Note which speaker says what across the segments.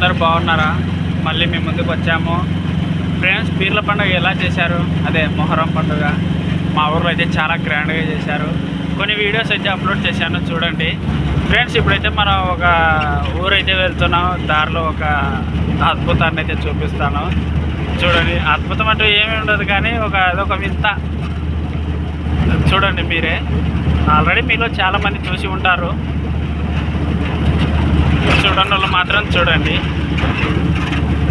Speaker 1: అందరూ బాగున్నారా? మళ్ళీ మేము ముందుకు వచ్చాము ఫ్రెండ్స్. పీర్ల పండుగ ఎలా చేశారు? అదే మొహరం పండుగ మా ఊర్లో అయితే చాలా గ్రాండ్గా చేశారు. కొన్ని వీడియోస్ అయితే అప్లోడ్ చేశాను, చూడండి ఫ్రెండ్స్. ఇప్పుడైతే మనం ఒక ఊరైతే వెళ్తున్నాం. దారిలో ఒక అద్భుతాన్ని అయితే చూపిస్తాను, చూడండి. అద్భుతం అంటూ ఏమీ ఉండదు, కానీ అదొక వింత. చూడండి మీరే. ఆల్రెడీ మీలో చాలామంది చూసి ఉంటారు, చూడండి వాళ్ళు మాత్రం చూడండి.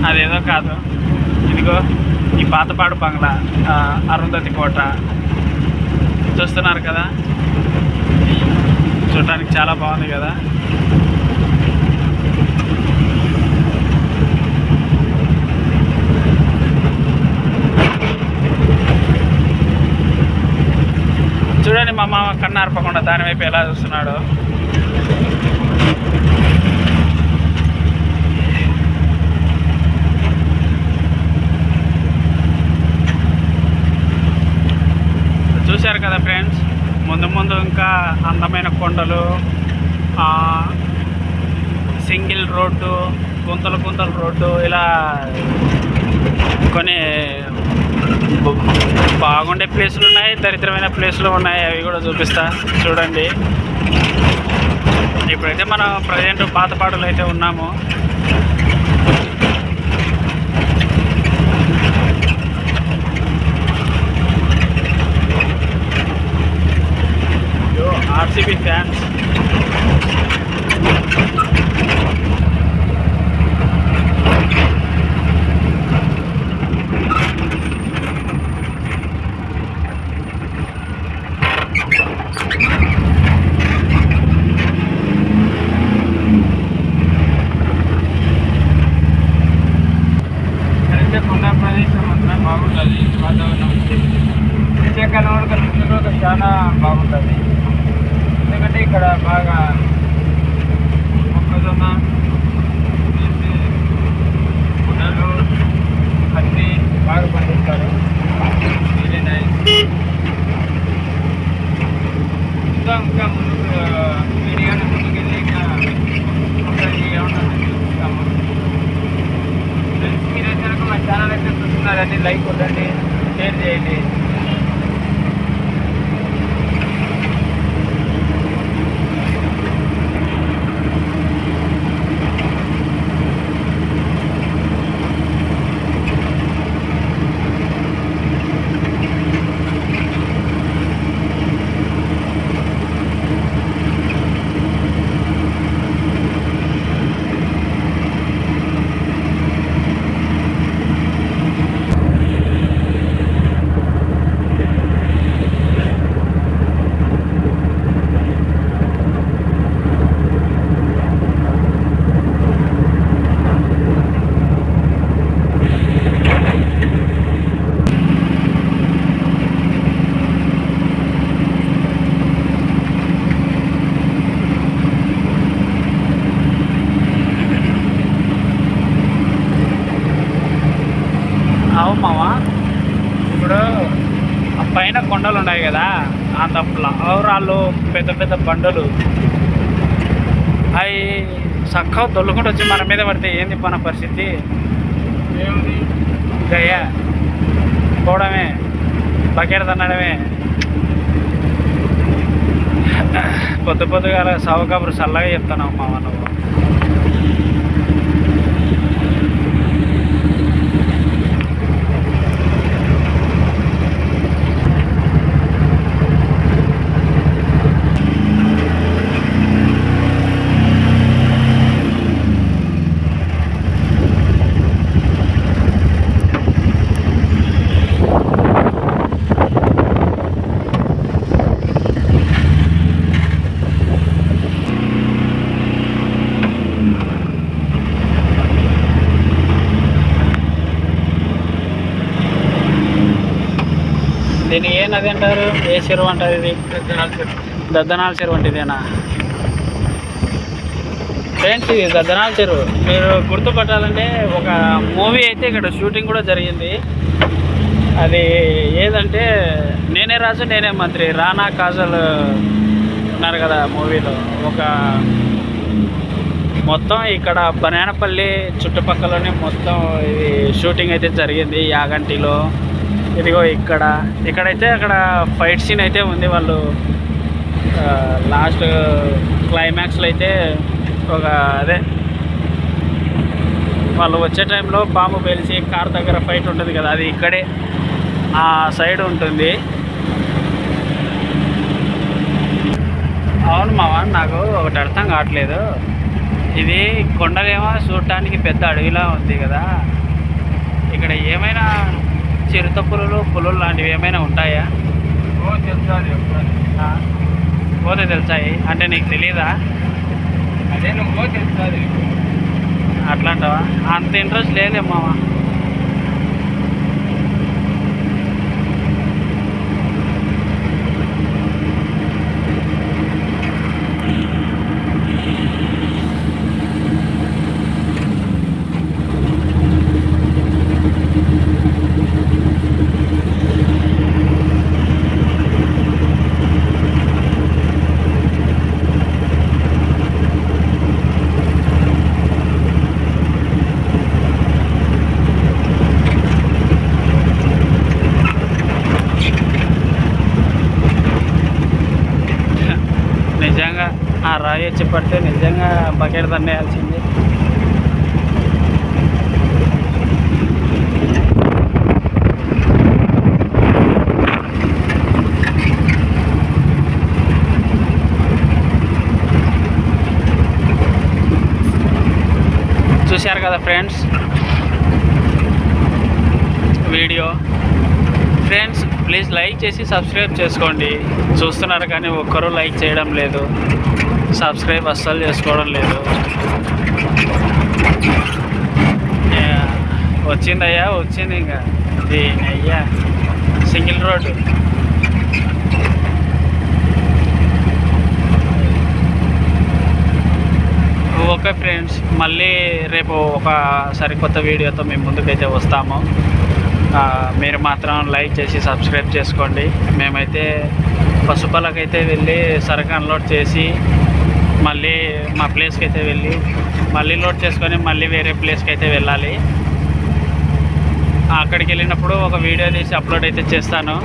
Speaker 1: అదేదో కాదు, ఇదిగో ఈ పాతపాడు బంగ్లా, అరుంధతి కోట చూస్తున్నారు కదా. చూడడానికి చాలా బాగుంది కదా. చూడండి మా మామ కన్ను ఆర్పకుండా దాని వైపు ఎలా చూస్తున్నాడు. చూశారు కదా ఫ్రెండ్స్. ముందు ముందు ఇంకా అందమైన కొండలు, సింగిల్ రోడ్డు, గుంతల రోడ్డు, ఇలా కొన్ని బాగుండే ప్లేసులు ఉన్నాయి, దరిద్రమైన ప్లేసులు ఉన్నాయి. అవి కూడా చూపిస్తా, చూడండి. ఇప్పుడైతే మనం ప్రజెంట్ పాతపాడులో అయితే ఉన్నాము. RCB fans. కొండ ప్రదేశం అంతా బాగుంటుంది. వాతావరణం విశాఖలో చాలా బాగుంటుంది. ఎందుకంటే ఇక్కడ బాగా మొక్కజొన్న, గుడ్డలు, పత్తి బాగా పండిస్తారు. ఇంకా ముందుకు వీడియోని ముందుకెళ్ళి ఇంకా ఏమన్నా చూపిస్తాము. మీరైతే కనుక మా ఛానల్ అయితే చూస్తున్నారండి, లైక్ కొట్టండి, షేర్ చేయండి. మావా, ఇప్పుడు ఆ పైన కొండలు ఉన్నాయి కదా, అంత ఫ్లవరాళ్ళు, పెద్ద పెద్ద బండలు, అవి చక్కగా దొల్లుకుంటూ వచ్చి మన మీద పడితే ఏంది మన పరిస్థితి? గయ్యా పోవడమే, బకెట్ తన్నడమే. పొద్దుగా సావు కబురు చల్లగా చెప్తున్నావు మావా నువ్వు. దీన్ని ఏ నది అంటారు? ఏ చెరువు అంటారు? ఇది దద్దనాల చెరువు అంటే ఇదేనా ఫ్రెండ్స్? ఇది దద్దనాల చెరువు. మీరు గుర్తుపట్టాలంటే ఒక మూవీ అయితే ఇక్కడ షూటింగ్ కూడా జరిగింది. అది ఏదంటే నేనే రాజు నేనే మంత్రి, రానా కాజల్ ఉన్నారు కదా మూవీలో. ఒక మొత్తం ఇక్కడ బనానపల్లి చుట్టుపక్కలనే మొత్తం ఇది షూటింగ్ అయితే జరిగింది యాగంటిలో. ఇదిగో ఇక్కడైతే అక్కడ ఫైట్ సీన్ అయితే ఉంది. వాళ్ళు లాస్ట్ క్లైమాక్స్లో అయితే ఒక అదే వాళ్ళు వచ్చే టైంలో బాంబు పేల్చి కార్ దగ్గర ఫైట్ ఉంటుంది కదా, అది ఇక్కడే ఆ సైడ్ ఉంటుంది. అవును మావా, నాకు ఒకటి అర్థం కావట్లేదు. ఇది కొండలేమో చూడటానికి పెద్ద అడవిలా ఉంది కదా, ఇక్కడ ఏమైనా చిరుత పులులు లాంటివి ఏమైనా ఉంటాయా? పోతే తెలుసాయి అంటే నీకు తెలీదా?
Speaker 2: అదే నువ్వు తెలుస్తుంది.
Speaker 1: అట్లాంటావా? అంత ఇంట్రెస్ట్ లేదే మావా. నిజంగా ఆ రాయి వచ్చి పడితే నిజంగా బకెట్ తన్నేయాల్సింది. చూశారు కదా friends video. Friends please like చేసి సబ్స్క్రైబ్ చేసుకోండి. చూస్తున్నారు కానీ ఒక్కరూ లైక్ చేయడం లేదు, సబ్స్క్రైబ్ అస్సలు చేసుకోవడం లేదు. వచ్చిందయ్యా వచ్చింది, ఇంకా దీని అయ్యా సింగిల్ రోడ్డు. ఓకే ఫ్రెండ్స్, మళ్ళీ రేపు ఒక సరికొత్త వీడియోతో మేము ముందుకైతే వస్తాము. మీరు మాత్రం లైక్ చేసి సబ్స్క్రైబ్ చేసుకోండి. మేమైతే పశుపలకైతే వెళ్ళి సరుకు అన్లోడ్ చేసి మళ్ళీ మా ప్లేస్కి అయితే వెళ్ళి మళ్ళీ లోడ్ చేసుకొని మళ్ళీ వేరే ప్లేస్కి అయితే వెళ్ళాలి. అక్కడికి వెళ్ళినప్పుడు ఒక వీడియో తీసి అప్లోడ్ అయితే చేస్తాను.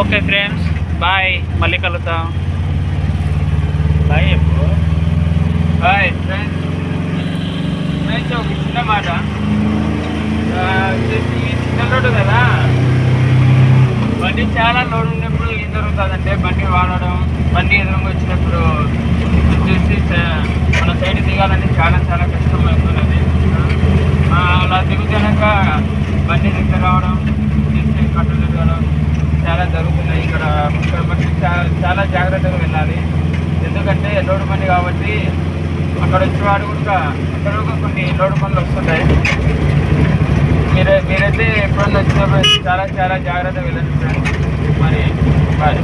Speaker 1: ఓకే ఫ్రెండ్స్, బాయ్, మళ్ళీ కలుద్దాం. బాయ్ ఎప్పుడు
Speaker 2: బాయ్ ఫ్రెండ్స్. ఒక చిన్న మాట, చిన్న రోడ్డు కదా, బండి చాలా లోడ్ ఉన్నప్పుడు ఏం జరుగుతుందంటే బండి వాడడం, బండి ఎదురుగా వచ్చినప్పుడు చూసి మన సైడ్ దిగాలని చాలా చాలా కష్టం అవుతున్నది. అలా దిగుతాక బండి దగ్గర రావడం, కట్టలు దిగడం చాలా జరుగుతున్నాయి. ఇక్కడ బట్టి చాలా జాగ్రత్తగా వెళ్ళాలి. ఎందుకంటే లోడు బండి కాబట్టి అక్కడ వచ్చేవాడు కూడా అక్కడ కొన్ని లోడు పనులు వస్తుంటాయి. మీరైతే ఎప్పుడన్నా వచ్చినప్పుడు చాలా చాలా జాగ్రత్తగా వెళ్ళండి ఫ్రెండ్స్. మరి బాయ్.